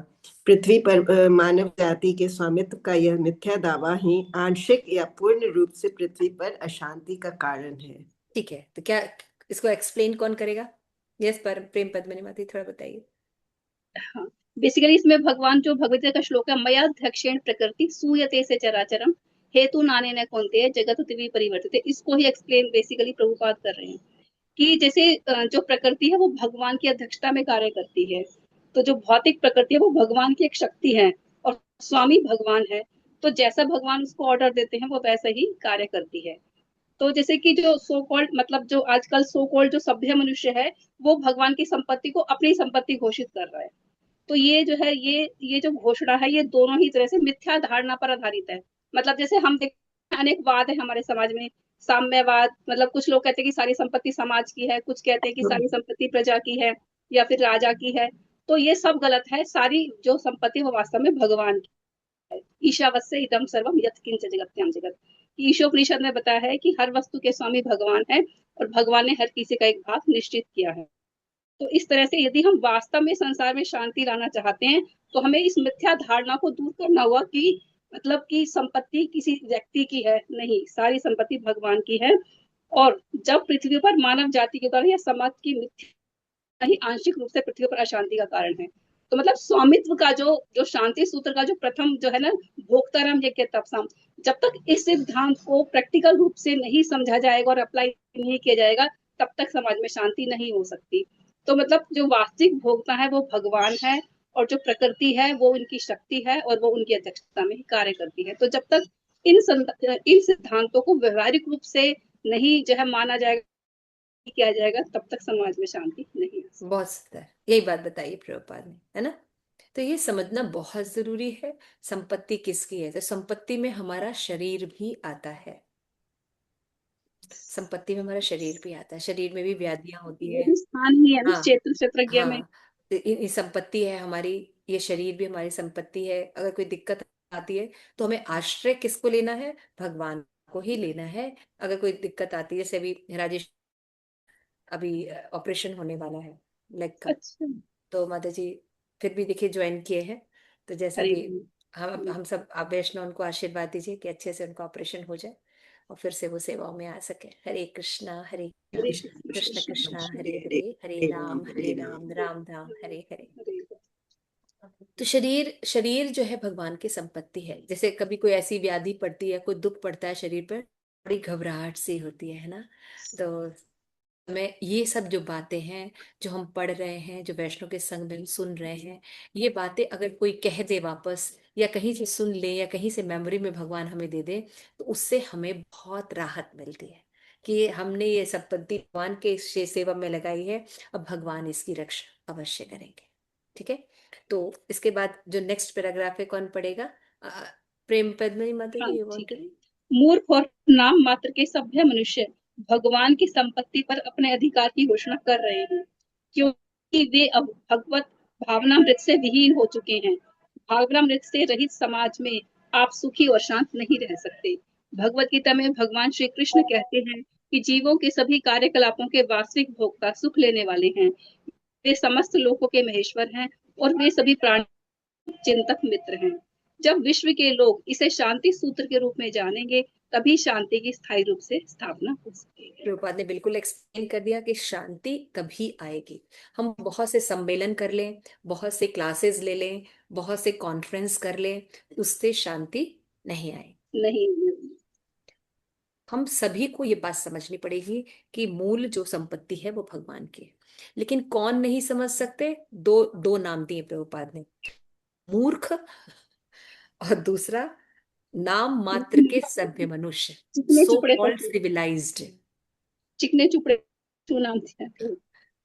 पृथ्वी पर मानव जाति के स्वामित्व का यह मिथ्या दावा ही आंशिक या पूर्ण रूप से पृथ्वी पर अशांति का कारण है। ठीक है, तो क्या इसको एक्सप्लेन कौन करेगा? यस, पर प्रेम पद्मिनी माती थोड़ा बताइए। हाँ, बेसिकली इसमें भगवान जो भगवत गीता का श्लोक है, मया ध्यक्षेण प्रकृति सूयते से चराचरम हेतु नाने न कौन्तेय जगत दिव्य परिवर्तित, इसको ही एक्सप्लेन बेसिकली प्रभुपाद कर रहे हैं कि जैसे जो प्रकृति है वो भगवान की अध्यक्षता में कार्य करती है। तो जो भौतिक प्रकृति है वो भगवान की एक शक्ति है और स्वामी भगवान है। तो जैसा भगवान उसको ऑर्डर देते हैं वो वैसा ही कार्य करती है। तो जैसे कि जो सो कॉल्ड मतलब जो आजकल सो कॉल्ड जो सभ्य मनुष्य है वो भगवान की संपत्ति को अपनी संपत्ति घोषित कर रहा है। तो ये जो है ये जो घोषणा है ये दोनों ही तरह से मिथ्या धारणा पर आधारित है। मतलब जैसे हम देखते हैं अनेक वाद है हमारे समाज में, साम्यवाद, मतलब कुछ लोग कहते हैं कि सारी संपत्ति समाज की है, कुछ कहते हैं कि सारी संपत्ति प्रजा की है या फिर राजा की है। तो ये सब गलत है। सारी जो संपत्ति वो वास्तव में भगवान की है। ईशावास्य इदम सर्वम यत् किंच जगत्याम जगत, ईशोपनिषद में बताया है कि हर वस्तु के स्वामी भगवान है और भगवान ने हर किसी का एक भाग निश्चित किया है। तो इस तरह से यदि हम वास्तव में संसार में शांति लाना चाहते हैं तो हमें इस मिथ्या धारणा को दूर करना होगा कि मतलब कि संपत्ति किसी व्यक्ति की है, नहीं, सारी संपत्ति भगवान की है। और जब पृथ्वी पर मानव जाति के द्वारा या समाज की मिथ्या ही आंशिक रूप से पृथ्वी पर अशांति का कारण है। तो मतलब स्वामित्व का जो जो शांति सूत्र का जो प्रथम जो है ना, भोक्ताराम यज्ञ तपसाम, जब तक इस सिद्धांत को प्रैक्टिकल रूप से नहीं समझा जाएगा और अप्लाई नहीं किया जाएगा तब तक समाज में शांति नहीं हो सकती। तो मतलब जो वास्तविक भोक्ता है वो भगवान है और जो प्रकृति है वो उनकी शक्ति है और वो उनकी अध्यक्षता में ही कार्य करती है। तो जब तक इन सिद्धांतों को व्यवहारिक रूप से नहीं जो है माना जाएगा, किया जाएगा, तब तक समाज में शांति नहीं आ सकती। बहुत सुंदर, यही बात बताई प्रभुपाद ने, है ना। तो ये समझना बहुत जरूरी है संपत्ति किसकी है। तो संपत्ति में हमारा शरीर भी आता है, संपत्ति में हमारा शरीर भी आता है, शरीर में भी व्याधियां होती ये है। भी स्थान ही है ना हाँ क्षेत्र क्षेत्रज्ञ में। हाँ, तो ये संपत्ति है हमारी, ये शरीर भी हमारी संपत्ति है। अगर कोई दिक्कत आती है तो हमें आश्रय किसको लेना है? भगवान को ही लेना है। अगर कोई दिक्कत आती है, जैसे अभी राजेश अभी ऑपरेशन होने वाला है लेग का, अच्छा, तो माता जी फिर भी देखिए ज्वाइन किए हैं। तो जैसा अरे भी हम सब आप वैष्णव उनको आशीर्वाद दीजिए कि अच्छे से उनका ऑपरेशन हो जाए और फिर से वो सेवाओं में आ सके। हरे कृष्णा हरे हरे कृष्णा, कृष्ण कृष्ण कृष्ण कृष्णा कृष्ण हरे हरे हरे, हरे हरे राम हरे हरे राम राम, राम राम हरे हरे। हरे तो शरीर शरीर जो है भगवान की संपत्ति है। जैसे कभी कोई ऐसी व्याधि पड़ती है, कोई दुख पड़ता है शरीर पर, बड़ी घबराहट सी होती है ना। तो हमें ये सब जो बातें हैं जो हम पढ़ रहे हैं, जो वैष्णव के संग में सुन रहे हैं, ये बातें अगर कोई कह दे वापस, या कहीं से सुन ले, या कहीं से मेमोरी में भगवान हमें दे दे, तो उससे हमें बहुत राहत मिलती है कि हमने ये संपत्ति भगवान के सेवा में लगाई है, अब भगवान इसकी रक्षा अवश्य करेंगे। ठीक है, तो इसके बाद जो नेक्स्ट पैराग्राफ है कौन पढ़ेगा? अ, प्रेम पद्मिनी माता हाँ जी, यू वांट ठीक टू है। रीड? मूर्ख और नाम मात्र के सभ्य मनुष्य भगवान की संपत्ति पर अपने अधिकार की घोषणा कर रहे हैं क्योंकि वे अब भगवत भावनामृत से विहीन हो चुके हैं। भावनामृत से रहित समाज में आप सुखी और शांत नहीं रह सकते। भगवत गीता में भगवान श्री कृष्ण कहते हैं कि जीवों के सभी कार्यकलापों के वास्तविक भोक्ता सुख लेने वाले हैं। वे समस्त लोकों के महेश्वर हैं और वे सभी प्राणी चिंतक मित्र हैं। जब विश्व के लोग इसे शांति सूत्र के रूप में जानेंगे तभी शांति की स्थायी रूप से स्थापना हो सकेगी। प्रभुपाद ने बिल्कुल एक्सप्लेन कर दिया कि शांति तभी आएगी। हम बहुत से सम्मेलन कर लें, बहुत से क्लासेस ले लें, बहुत से कॉन्फ्रेंस कर लें, उससे शांति नहीं आएगी। नहीं, हम सभी को ये बात समझनी पड़ेगी कि मूल जो संपत्ति है वो भगवान की है। लेकिन कौन नहीं समझ सकते? दो दो नाम दिए प्रभुपाद ने, मूर्ख और दूसरा नाम मात्र के सभ्य मनुष्य, चिकने सो चुपड़े कॉल्ड पशु, सिविलाइज्ड, चिकने चुपड़े पशु नाम थे।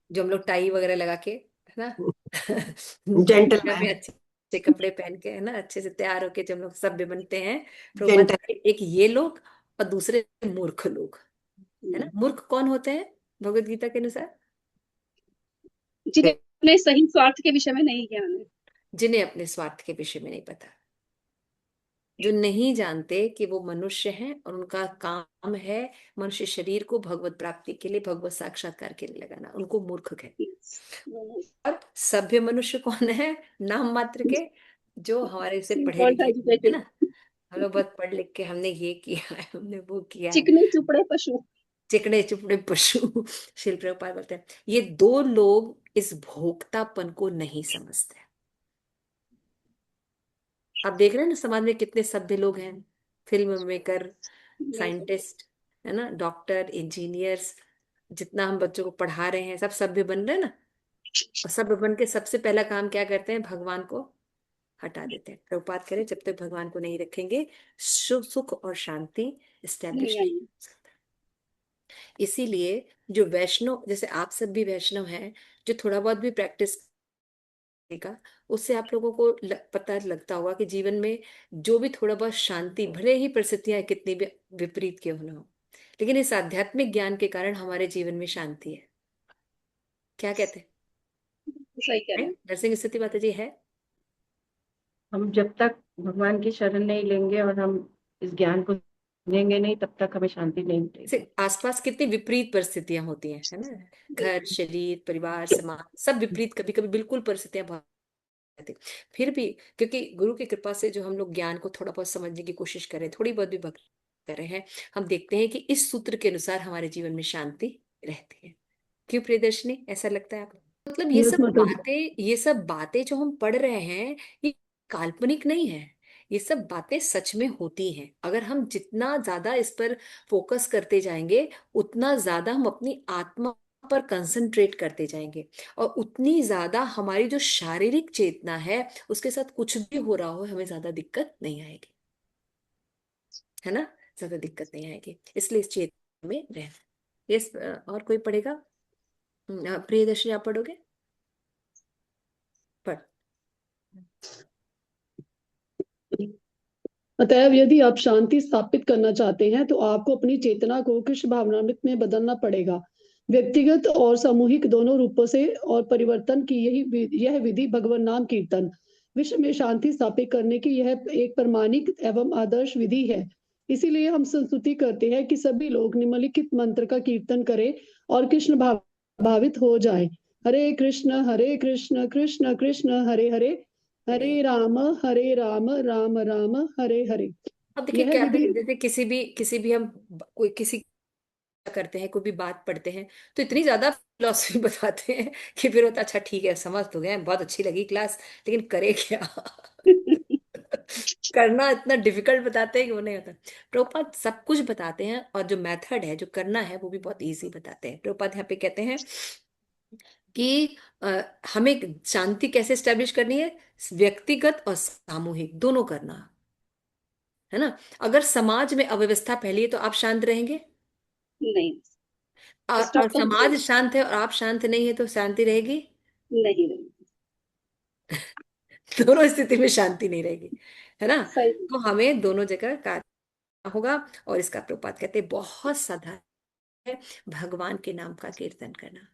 जो हम लोग टाई वगैरह लगा के, है ना, पूजा में जेंटलमैन, अच्छे अच्छे कपड़े पहन के, है ना, अच्छे से तैयार होके जब हम लोग सभ्य बनते हैं, प्रभुपाद जेंटल कहते हैं, एक ये लोग और दूसरे मूर्ख लोग, है ना। मूर्ख कौन होते हैं भगवत गीता के अनुसार? जिन्हें अपने सही स्वार्थ के विषय में नहीं ज्ञान है। जिन्हें अपने स्वार्थ के विषय में नहीं पता, जो नहीं जानते कि वो मनुष्य हैं और उनका काम है मनुष्य शरीर को भगवत प्राप्ति के लिए, भगवत साक्षात्कार के लिए लगाना, उनको मूर्ख कहते हैं। और सभ्य मनुष्य कौन है? नाम मात्र के, जो हमारे से पढ़े All लिखे है educated, ना, हम लोग बहुत पढ़ लिख के हमने ये किया है, हमने वो किया है, चिकने चुपड़े पशु। चिकने चुपड़े पशु। शिल प्रभुपाद बोलते हैं ये दो लोग इस भोक्तापन को नहीं समझते। आप देख रहे हैं ना समाज में कितने सभ्य लोग हैं, फिल्म मेकर, साइंटिस्ट, है ना, डॉक्टर, इंजीनियर्स, जितना हम बच्चों को पढ़ा रहे हैं सब सभ्य बन रहे हैं ना। और सभ्य बन के सबसे पहला काम क्या करते हैं? भगवान को हटा देते हैं। प्रभुपाद करें जब तक भगवान को नहीं रखेंगे सुख सुख और शांति स्टैब्लिश नहीं नहीं आई। हो सकता। इसीलिए जो वैष्णव, जैसे आप सब भी वैष्णव हैं, जो थोड़ा बहुत भी प्रैक्टिस का, उससे आप लोगों को पता लगता होगा कि जीवन में जो भी थोड़ा बहुत शांति, भले ही परिस्थितियां कितनी भी विपरीत क्यों न हो, लेकिन इस आध्यात्मिक ज्ञान के कारण हमारे जीवन में शांति है। क्या कहते सही कह रहे हैं हैं। नरसिंह स्थिति माता जी? है हम जब तक भगवान की शरण नहीं लेंगे और हम इस ज्ञान को लेंगे नहीं, तब तक हमें शांति नहीं मिलेगी। से आसपास कितनी विपरीत परिस्थितियां होती हैं, है ना, घर, शरीर, परिवार, समाज, सब विपरीत, कभी कभी बिल्कुल परिस्थितियां बहुत रहती। फिर भी क्योंकि गुरु की कृपा से जो हम लोग ज्ञान को थोड़ा बहुत समझने की कोशिश करें, थोड़ी बहुत भी भक्ति कर रहे हैं, हम देखते हैं कि इस सूत्र के अनुसार हमारे जीवन में शांति रहती है। क्यों प्रियदर्शनी, ऐसा लगता है आपको? मतलब यस माता जी। ये सब बातें जो हम पढ़ रहे हैं ये काल्पनिक नहीं है, ये सब बातें सच में होती हैं। अगर हम जितना ज्यादा इस पर फोकस करते जाएंगे उतना ज्यादा हम अपनी आत्मा पर कंसंट्रेट करते जाएंगे, और उतनी ज्यादा हमारी जो शारीरिक चेतना है उसके साथ कुछ भी हो रहा हो हमें ज्यादा दिक्कत नहीं आएगी, है ना, ज्यादा दिक्कत नहीं आएगी। इसलिए इस चेतना में रहना। यस, और कोई पढ़ेगा? प्रियदर्शनी आप पढ़ोगे? पढ़। अतएव यदि आप शांति स्थापित करना चाहते हैं तो आपको अपनी चेतना को कृष्ण भावनामृत में बदलना पड़ेगा। व्यक्तिगत और सामूहिक दोनों रूपों से और परिवर्तन की यह विधि भगवान नाम कीर्तन विश्व में शांति स्थापित करने की यह एक प्रमाणिक एवं आदर्श विधि है। इसीलिए हम संस्तुति करते हैं कि सभी लोग निम्नलिखित मंत्र का कीर्तन करें और कृष्ण भावित हो जाएं। हरे कृष्ण कृष्ण कृष्ण हरे हरे, हरे राम राम राम हरे हरे। अब देखिए यह क्या विधि है, जैसे किसी भी हम कोई किसी करते हैं, कोई भी बात पढ़ते हैं तो इतनी ज्यादा फिलोसफी बताते हैं कि फिर होता अच्छा ठीक है समझ तो गए, बहुत अच्छी लगी क्लास, लेकिन करे क्या? करना इतना डिफिकल्ट बताते हैं कि वो नहीं होता। प्रभुपाद सब कुछ बताते हैं और जो मेथड है, जो करना है, वो भी बहुत इजी बताते हैं। प्रभुपाद यहाँ पे कहते हैं कि हमें शांति कैसे स्टेब्लिश करनी है, व्यक्तिगत और सामूहिक दोनों करना, है ना। अगर समाज में अव्यवस्था फैली है तो आप शांत रहेंगे, नहीं, और डिस्टर्ब तो समाज शांत है और आप शांत नहीं है तो शांति रहेगी? नहीं नहीं। दोनों स्थिति में शांति नहीं रहेगी, है ना। सही। तो हमें दोनों जगह कार्य होगा। और इसका प्रभुपाद कहते हैं बहुत साधारण है, भगवान के नाम का कीर्तन करना।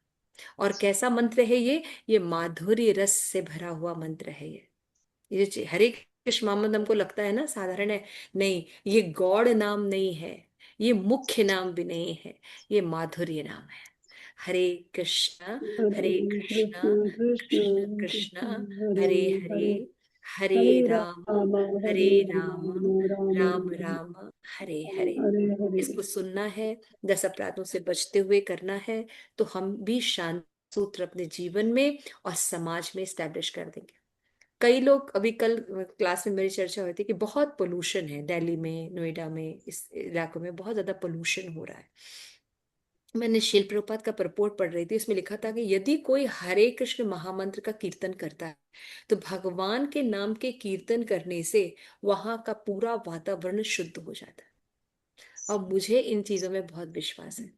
और कैसा मंत्र है ये माधुर्य रस से भरा हुआ मंत्र है। ये जो हरे कृष्ण मोहम्मद हमको लगता है ना साधारण है, नहीं, ये गौड़ नाम नहीं है, ये मुख्य नाम भी नहीं है, ये माधुर्य नाम है। हरे कृष्ण हरे कृष्ण कृष्ण कृष्ण कृष्ण कृष्ण कृष्ण हरे हरे हरे, हरे, हरे हरे राम राम हरे हरे राम राम राम राम राम हरे हरे। हरे हरे। इसको सुनना है, 10 अपराधों से बचते हुए करना है, तो हम भी शांति सूत्र अपने जीवन में और समाज में स्टैब्लिश कर देंगे। कई लोग, अभी कल क्लास में मेरी चर्चा हुई थी कि बहुत पोल्यूशन है दिल्ली में, नोएडा में, इस इलाकों में बहुत ज्यादा पोल्यूशन हो रहा है। मैंने शिल प्रभुपाद का परपोर्ट पढ़ रही थी, उसमें लिखा था कि यदि कोई हरे कृष्ण महामंत्र का कीर्तन करता है तो भगवान के नाम के कीर्तन करने से वहां का पूरा वातावरण शुद्ध हो जाता है। और मुझे इन चीजों में बहुत विश्वास है।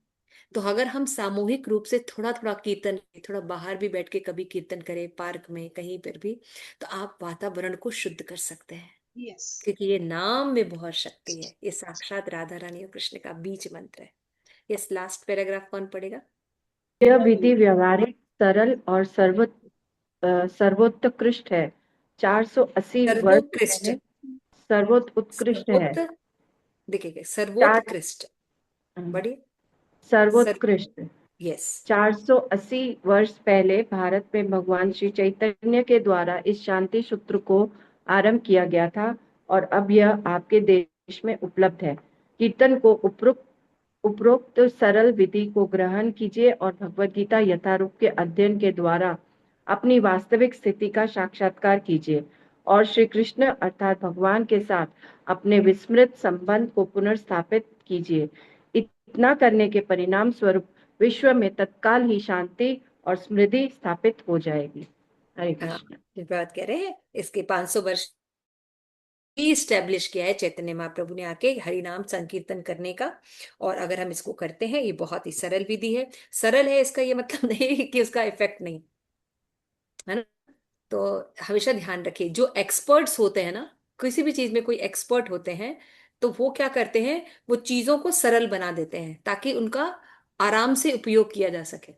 तो अगर हम सामूहिक रूप से थोड़ा थोड़ा कीर्तन करें, थोड़ा बाहर भी बैठ के कभी कीर्तन करें, पार्क में कहीं पर भी, तो आप वातावरण को शुद्ध कर सकते हैं। यस। क्योंकि ये नाम में बहुत शक्ति है, ये साक्षात राधा रानी और कृष्ण का बीज मंत्र है। यस, लास्ट पैराग्राफ कौन पढ़ेगा? यह विधि व्यवहारिक सरल और सर्वोत्कृष्ट है। 480 वर्ष सर्वोत्कृष्ट, पहले सर्वोत्कृष्ट है। सर्वोत्त, देखिए चार सर्वोत्कृष्ट, बड़ी सर, सर्वोत्कृष्ट यस। 480 वर्ष पहले भारत में भगवान श्री चैतन्य के द्वारा इस शांति सूत्र को आरंभ किया गया था और अब यह आपके देश में उपलब्ध है। कीर्तन को उपरोक्त सरल विधि को ग्रहण कीजिए और भगवद गीता यथारूप के अध्ययन के द्वारा अपनी वास्तविक स्थिति का साक्षात्कार कीजिए और श्री कृष्ण अर्थात भगवान के साथ अपने विस्मृत संबंध को पुनर्स्थापित कीजिए। इतना करने के परिणाम स्वरूप विश्व में तत्काल ही शांति और समृद्धि स्थापित हो जाएगी। हरे कृष्ण। जो बात कह रहे हैं इसके 500 वर्ष भी स्टैब्लिश किया है चैतन्य महाप्रभु ने आके हरि नाम संकीर्तन करने का। और अगर हम इसको करते हैं, ये बहुत ही सरल विधि है। सरल है इसका ये मतलब नहीं कि उसका इफेक्ट नहीं है ना। तो हमेशा ध्यान रखिए, जो एक्सपर्ट्स होते हैं ना, किसी भी चीज में कोई एक्सपर्ट होते हैं, तो वो क्या करते हैं, वो चीजों को सरल बना देते हैं ताकि उनका आराम से उपयोग किया जा सके,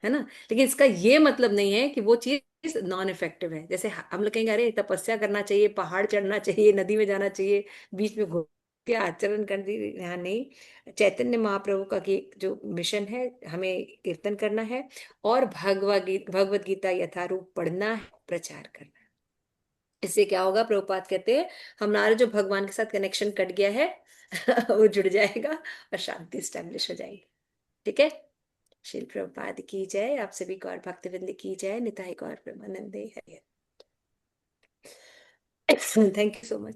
है ना। लेकिन इसका ये मतलब नहीं है कि वो चीज नॉन इफेक्टिव है। जैसे हम लोग कहेंगे अरे तपस्या करना चाहिए, पहाड़ चढ़ना चाहिए, नदी में जाना चाहिए, बीच में घूम के आचरण करना चाहिए, यहाँ नहीं। चैतन्य महाप्रभु का जो मिशन है, हमें कीर्तन करना है और भगवद गीता यथारूप पढ़ना है, प्रचार करना है। इससे क्या होगा, प्रभुपाद कहते हैं हमारा जो भगवान के साथ कनेक्शन कट गया है वो जुड़ जाएगा और शांति स्टैब्लिश हो जाएगी। ठीक है। श्रील प्रभुपाद की जय। आप सभी गौर भक्तवृंद की जय। निताई गौर प्रेमानंदे Hari. Thank you so much.